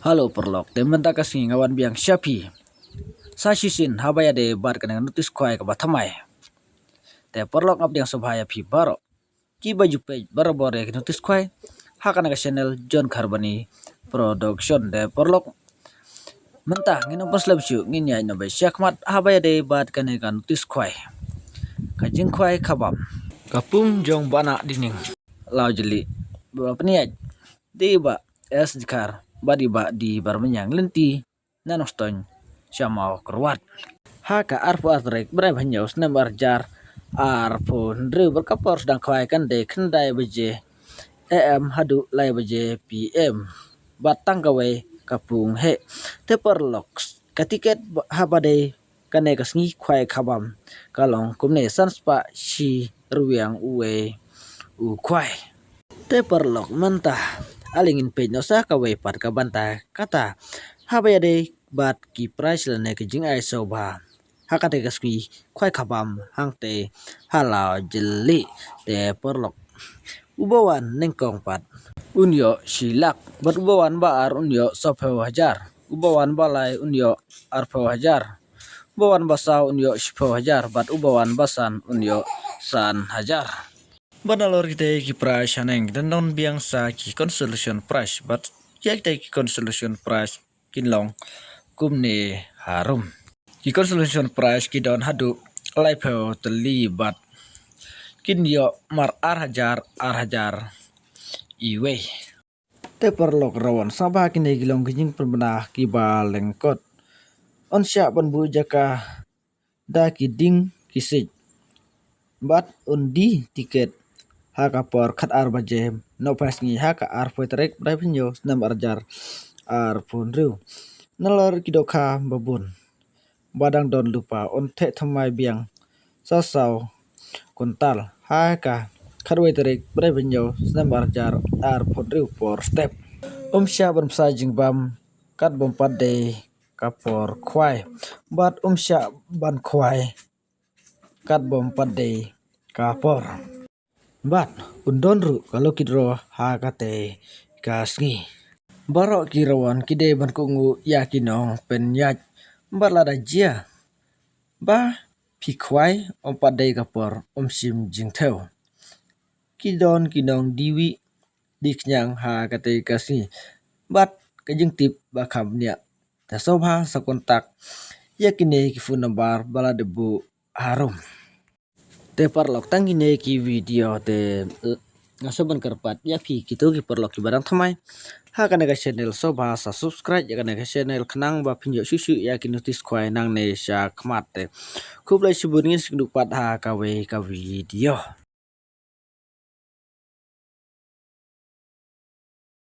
Halo perlok, temen tak kasih ngawan biang Shopee. Sa sisin habaya de bar kana notis kwai ka batamai. Te perlok ngap yang subhaya pi baro. Ki baju page baro bore ka notis kwai. Hakana ka channel John Carboni Production de perlok. Mentah ngino pas labsyu nginya ino bay syakmat habaya de bar kana ka notis kwai. Ka jing kwai kabam. Kapung jong bana dining. Lau jeli. Berapa niat? Diba es jikar. Badi ba di barmenyang lenti nanoston syamau keruat haka arpo atrek berai banyos nambar jar arpo ndre berkapor sedang kwaikan de kendai beje hadu lai beje pm batang gawe kapung he teperloks katiket habade kane kasngi kwai kabam kalong kumne sanspa si ruang uwe u kwai teperlok mentah alingin page no sa ka we pat ka banta kata habaya de bat ki price la ne ke jing ai so ba hakate ka ski khwai khabam hangte hala jeli de porlok ubawan nengkong pat unyo silak bat ubawan ba ar unyo sopho hajar ubawan balai unyo arpho hajar ubawan basa unyo shipho hajar bat ubawan basan unyo san hajar. Banalor kita ki price haneng dan non biang sa ki consolation price but yak ki consolation price kinlong kumne harum ki consolation price ki don hadu laipo teli but kin yo mar ar hajar iwe te perlok rawan sabah kini gilong gijing perbenah ki balengkot on sya ban bu jaka da ki ding kisik but undi tiket haka por khat ar bajem no pas ngi haka ar potrek brai pinyo nam arjar ar punru nalor kidoka babun badang don lupa on te thamai biang sasau kuntal haka kharwai trek brai pinyo nam arjar ar punru por step sya ban sa jingbam kat bom pade kapor khwai bat sya ban khwai kat bom pade kapor bat undonru kalau kidro hakate kasngi barok kirawan kide ban kungu yakinong penyat barlada jia ba pikwai padai kapor sim jingteu kidon kinong diwi diknyang hakate kasngi bat kajing tip bakam nya ta sobha sakontak yakine kifun nambar bala debu harum te parlok tangine ki video te ngasoban kerpat ya pi gitu ki parlok ki barang thamai ha kana ka channel so bahasa subscribe ya kana ka channel khnang ba pinjo susu ya ki notice khwai nang ne sha khmat te khub lai subun ngin sikdu pat ha ka we ka video